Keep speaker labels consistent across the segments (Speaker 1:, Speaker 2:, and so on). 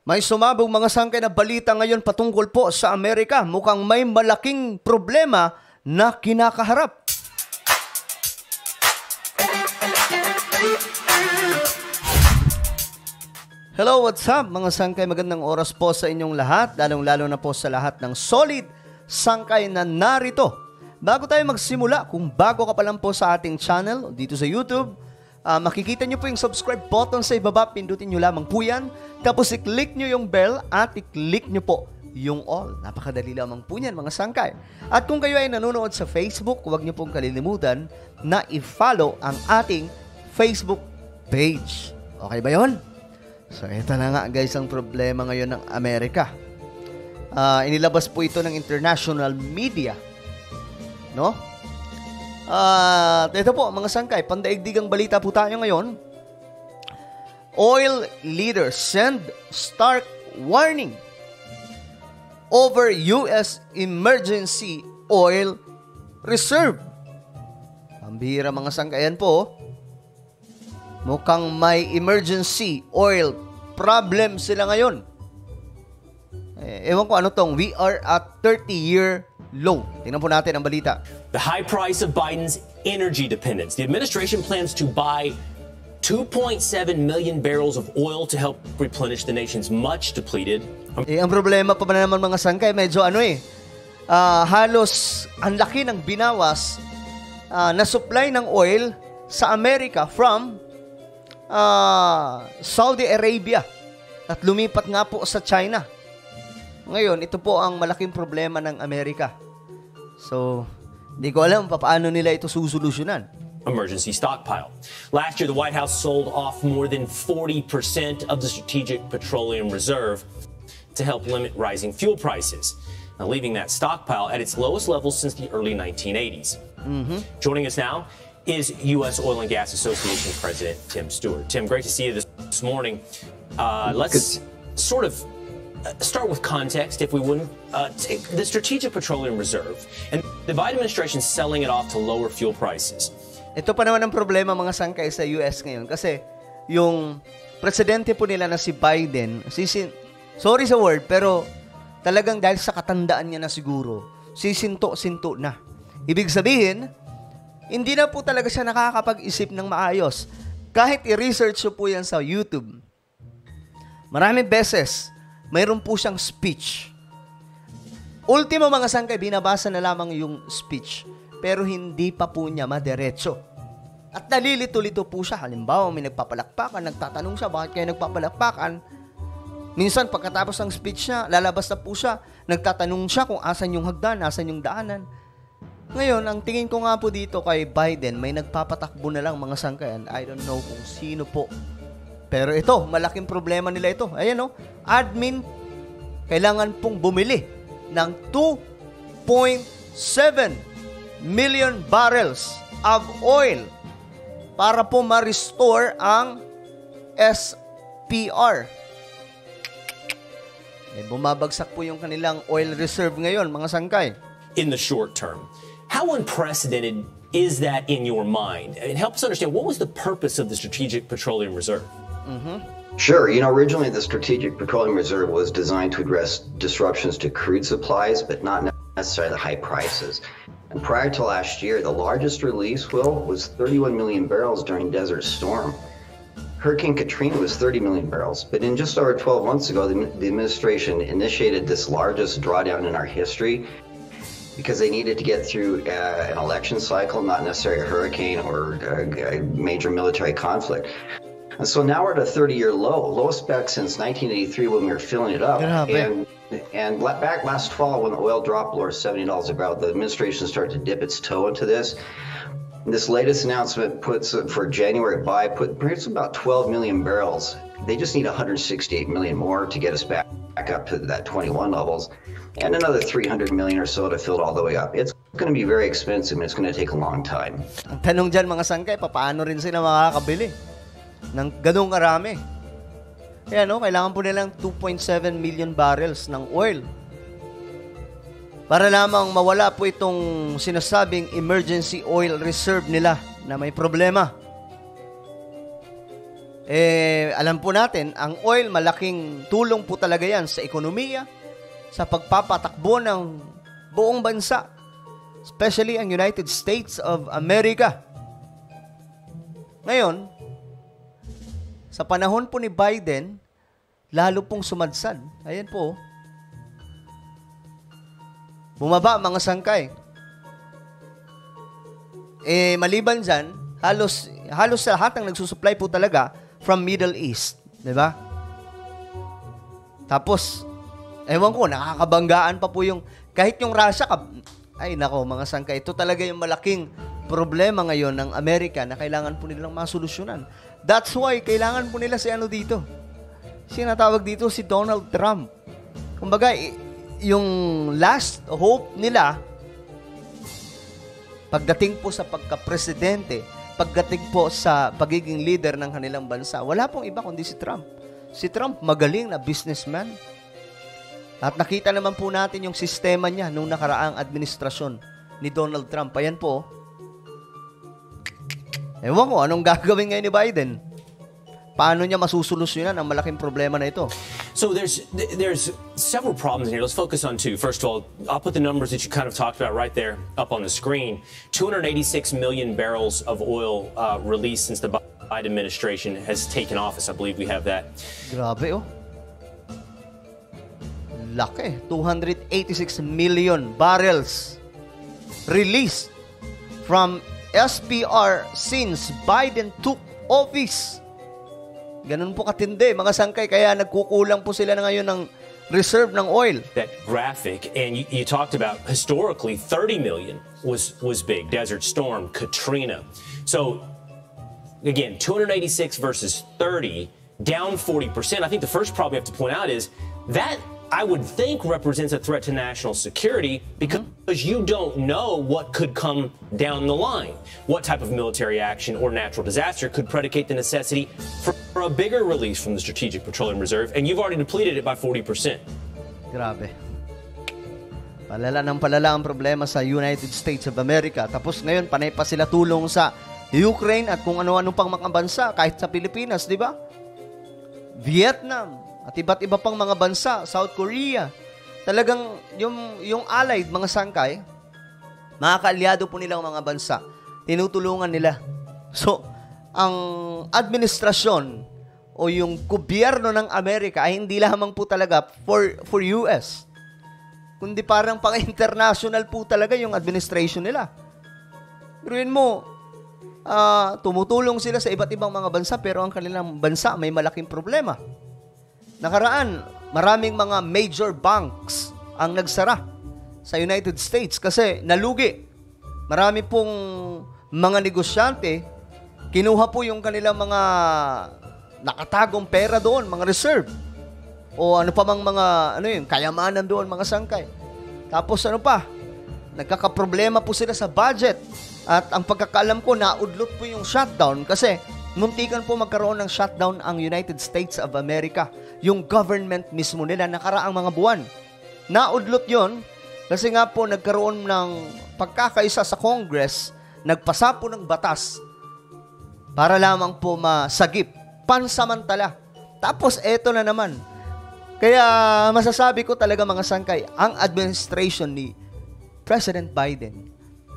Speaker 1: May sumabog mga sangkay na balita ngayon patungkol po sa Amerika. Mukhang may malaking problema na kinakaharap. Hello, what's up mga sangkay? Magandang oras po sa inyong lahat, lalong-lalo na po sa lahat ng solid sangkay na narito. Bago tayo magsimula, kung bago ka pa lang po sa ating channel dito sa YouTube, makikita nyo po yung subscribe button sa ibaba, pindutin nyo lamang po yan. Tapos i-click nyo yung bell at i-click nyo po yung all. Napakadali lamang po yan mga sangkay. At kung kayo ay nanonood sa Facebook, huwag nyo pong kalilimutan na i-follow ang ating Facebook page. Okay ba yun? So ito na nga guys ang problema ngayon ng Amerika. Inilabas po ito ng international media. No? Ito po mga sangkay, pandaigdigang balita po tayo ngayon. Oil leaders send stark warning over US emergency oil reserve. Pambihira mga sangkayan po. Mukhang may emergency oil problem sila ngayon. Ewan ko ano tong, we are at 30-year low. Tingnan po natin ang balita.
Speaker 2: The high price of Biden's energy dependence. The administration plans to buy 2.7 million barrels of oil to help replenish the nation's much depleted.
Speaker 1: Ang problema pa ba naman mga sangkay, medyo halos ang laki ng binawas na supply ng oil sa Amerika from Saudi Arabia at lumipat nga po sa China. Ngayon, ito po ang malaking problema ng Amerika. So, hindi ko alam paano nila ito susolusyonan.
Speaker 2: Emergency stockpile. Last year, the White House sold off more than 40% of the Strategic Petroleum Reserve to help limit rising fuel prices, now leaving that stockpile at its lowest level since the early 1980s. Joining us now is U.S. Oil and Gas Association President Tim Stewart. Tim, great to see you this morning. Let's sort of start with context, if we wouldn't. Take the Strategic Petroleum Reserve, and the Biden administration selling it off to lower fuel prices.
Speaker 1: Ito pa naman ang problema mga sangkay sa US ngayon kasi yung presidente po nila na si Biden, sorry sa word, pero talagang dahil sa katandaan niya na siguro, sisinto-sinto na. Ibig sabihin, hindi na po talaga siya nakakapag-isip ng maayos. Kahit i-research po yan sa YouTube, maraming beses, mayroon po siyang speech. Ultimo mga sangkay, binabasa na lamang yung speech, pero hindi pa po niya madiretso. At nalilito-lito po siya. Halimbawa, may nagpapalakpakan, nagtatanong siya, bakit kayo nagpapalakpakan? Minsan, pagkatapos ng speech niya, lalabas na po siya, nagtatanong siya kung asan yung hagdan, asan yung daanan. Ngayon, ang tingin ko nga po dito kay Biden, may nagpapatakbo na lang mga sangkayan. I don't know kung sino po. Pero ito, malaking problema nila ito. Ayan admin, kailangan pong bumili ng 2.7 million barrels of oil para po ma-restore ang SPR. Bumabagsak po yung kanilang oil reserve ngayon, mga sangkay.
Speaker 2: In the short term, how unprecedented is that in your mind? It helps us understand, what was the purpose of the Strategic Petroleum Reserve?
Speaker 3: Sure. Originally the Strategic Petroleum Reserve was designed to address disruptions to crude supplies, but not necessarily the high prices. And prior to last year, the largest release, was 31 million barrels during Desert Storm. Hurricane Katrina was 30 million barrels. But in just over 12 months ago, the administration initiated this largest drawdown in our history because they needed to get through an election cycle, not necessarily a hurricane or a major military conflict. And so now we're at a 30-year lowest back since 1983 when we were filling it up. And back last fall when the oil dropped below $70 a barrel, the administration started to dip its toe into this. And this latest announcement puts for January buy puts about 12 million barrels. They just need 168 million more to get us back up to that 21 levels, and another 300 million or so to fill it all the way up. It's going to be very expensive and it's going to take a long time.
Speaker 1: Ang tanong dyan mga sangkay, paano rin sila makakabili ng ganung karami? Kaya kailangan po nilang 2.7 million barrels ng oil para lamang mawala po itong sinasabing emergency oil reserve nila na may problema. Alam po natin, ang oil, malaking tulong po talaga yan sa ekonomiya, sa pagpapatakbo ng buong bansa, especially ang United States of America. Ngayon, sa panahon po ni Biden, lalo pong sumadsad. Ayan po. Bumaba mga sangkay. Maliban dyan, halos lahat ng nagsusupply po talaga from Middle East. Diba? Tapos, ewan ko, nakakabanggaan pa po yung, kahit yung Russia, ay nako mga sangkay, ito talaga yung malaking problema ngayon ng Amerika na kailangan po nilang masolusyonan. That's why, kailangan po nila si ano dito. Sinatawag dito si Donald Trump. Kumbaga, yung last hope nila, pagdating po sa pagka-presidente, pagdating po sa pagiging leader ng kanilang bansa, wala pong iba kundi si Trump. Si Trump, magaling na businessman. At nakita naman po natin yung sistema niya nung nakaraang administrasyon ni Donald Trump. Ayan po. Ewan ko, anong gagawin ngayon ni Biden? Paano niya masusolusyonan ang malaking problema na ito?
Speaker 2: So there's several problems here. Let's focus on two. First of all, I'll put the numbers that you kind of talked about right there up on the screen. 286 million barrels of oil released since the Biden administration has taken office. I believe we have that.
Speaker 1: Grabe, oh. Laki. 286 million barrels released from SPR since Biden took office. Ganun po katindi, mga sangkay. Kaya nagkukulang po sila na ngayon ng reserve ng oil.
Speaker 2: That graphic, and you talked about historically 30 million was big. Desert Storm, Katrina. So, again, 286 versus 30, down 40%. I think the first problem you have to point out is that I would think represents a threat to national security because you don't know what could come down the line. What type of military action or natural disaster could predicate the necessity for a bigger release from the Strategic Petroleum Reserve, and you've already depleted it by 40%.
Speaker 1: Grabe. Palala ang problema sa United States of America. Tapos ngayon, panay pa sila tulong sa Ukraine at kung ano-ano pang mga bansa, kahit sa Pilipinas, di ba? Vietnam, at iba't iba pang mga bansa, South Korea. Talagang yung allied, mga sangkay, mga kaalyado po nilang mga bansa, tinutulungan nila. So, ang administrasyon o yung gobyerno ng Amerika ay hindi lamang po talaga for US, kundi parang pang-international po talaga yung administration nila. Biruin mo, tumutulong sila sa iba't ibang mga bansa pero ang kanilang bansa may malaking problema. Nakaraan, maraming mga major banks ang nagsara sa United States kasi nalugi. Marami pong mga negosyante, kinuha po yung kanilang mga nakatagong pera doon, mga reserve. O ano pa mang mga, kayamanan doon, mga sangkay. Tapos ano pa, nagkakaproblema po sila sa budget. At ang pagkakaalam ko, naudlot po yung shutdown kasi muntikan po magkaroon ng shutdown ang United States of America. Yung government mismo nila nakaraang mga buwan. Naudlot yon kasi nga po nagkaroon ng pagkakaisa sa Congress, nagpasa po ng batas para lamang po masagip, pansamantala. Tapos eto na naman. Kaya masasabi ko talaga mga sangkay, ang administration ni President Biden,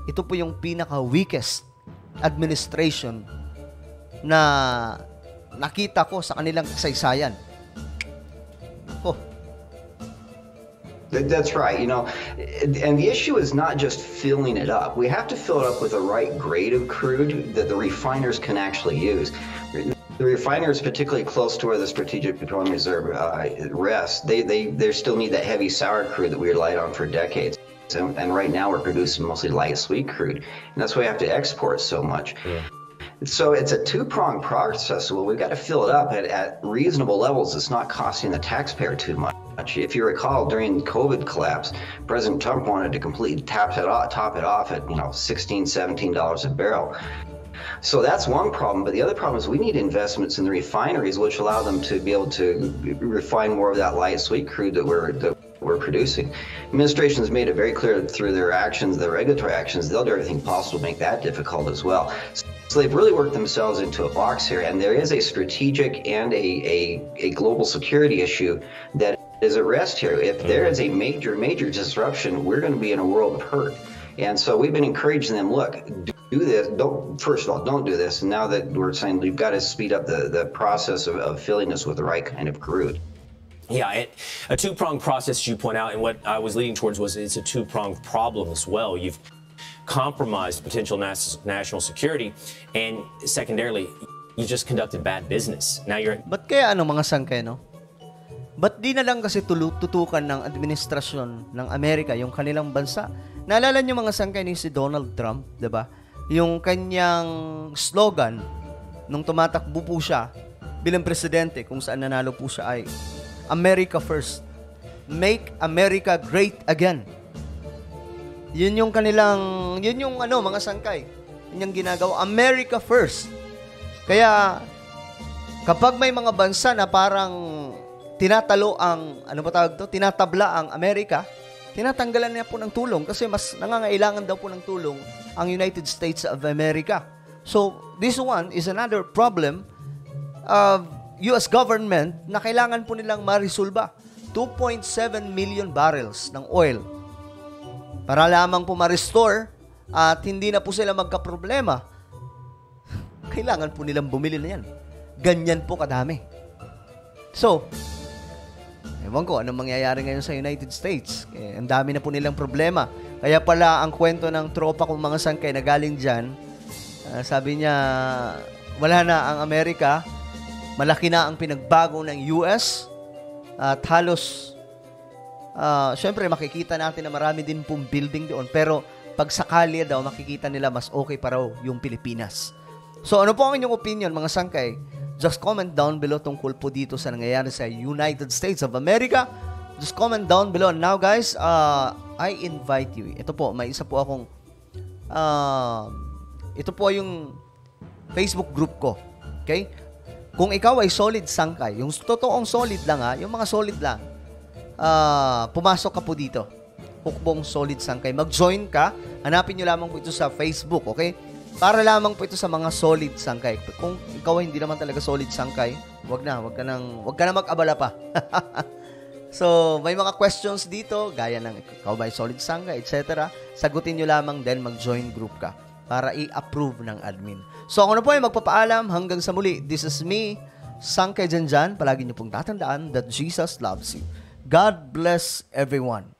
Speaker 1: ito po yung pinaka-weakest administration na nakita ko sa kanilang kasaysayan. Oh.
Speaker 3: That's right. And the issue is not just filling it up. We have to fill it up with the right grade of crude that the refiners can actually use. The refiners, particularly close to where the Strategic Petroleum Reserve rests, they still need that heavy sour crude that we relied on for decades. And right now we're producing mostly light sweet crude. And that's why we have to export so much. Yeah. So it's a two-pronged process. Well, we've got to fill it up at reasonable levels. It's not costing the taxpayer too much. If you recall, during the COVID collapse, President Trump wanted to completely top it off at $16, $17 a barrel. So that's one problem. But the other problem is we need investments in the refineries, which allow them to be able to refine more of that light sweet crude that we're producing. Administration has made it very clear through their actions, their regulatory actions, they'll do everything possible to make that difficult as well. So they've really worked themselves into a box here, and there is a strategic and a global security issue that is at rest here. If there is a major disruption, we're going to be in a world of hurt. And so we've been encouraging them, look, do this. First of all, don't do this. And now that we're saying we've got to speed up the process of filling this with the right kind of crude.
Speaker 2: Yeah, a two-pronged process, as you point out, and what I was leading towards was it's a two-pronged problem as well. You've compromised potential national security, and secondarily, you just conducted bad business. Now you're...
Speaker 1: Ba't kaya mga sangkay, no? Ba't di na lang kasi tutukan ng administrasyon ng Amerika yung kanilang bansa? Naalala niyo mga sangkay ni si Donald Trump, 'di ba? Yung kanyang slogan nung tumatakbo po siya bilang presidente kung saan nanalo po siya ay America First. Make America Great Again. Yun yung mga sangkay. Yun yung ginagawa, America First. Kaya kapag may mga bansa na parang tinatabla ang Amerika, tinatanggalan niya po ng tulong kasi mas nangangailangan daw po ng tulong ang United States of America. So, this one is another problem of US government na kailangan po nilang marisolba. 2.7 million barrels ng oil para lamang po ma-restore at hindi na po sila magka-problema. Kailangan po nilang bumili na yan. Ganyan po kadami. So, ewan ko, anong mangyayari ngayon sa United States? Ang dami na po nilang problema. Kaya pala, ang kwento ng tropa kong mga sangkay na galing dyan, sabi niya, wala na ang Amerika, malaki na ang pinagbago ng US, at halos, syempre makikita natin na marami din pong building doon, pero pag sakali daw, makikita nila mas okay pa raw yung Pilipinas. So, ano po ang inyong opinion, mga sangkay? Just comment down below tungkol po dito sa nangyayari sa United States of America. Just comment down below. Now guys, I invite you. Ito po, may isa po akong ito po yung Facebook group ko. Okay? Kung ikaw ay solid sangkay, yung totoong solid lang yung mga solid lang, pumasok ka po dito. Hukbong Solid Sangkay. Mag-join ka. Hanapin nyo lamang po ito sa Facebook, okay? Para lamang po ito sa mga solid sangkay. Kung ikaw ay hindi naman talaga solid sangkay, wag na mag-abala pa. So, may mga questions dito, gaya ng ikaw ba ay solid sangkay, etc. Sagutin nyo lamang, then mag-join group ka para i-approve ng admin. So, ako na po ay magpapaalam hanggang sa muli. This is me, Sangkay Janjan. Palagi nyo pong tatandaan that Jesus loves you. God bless everyone.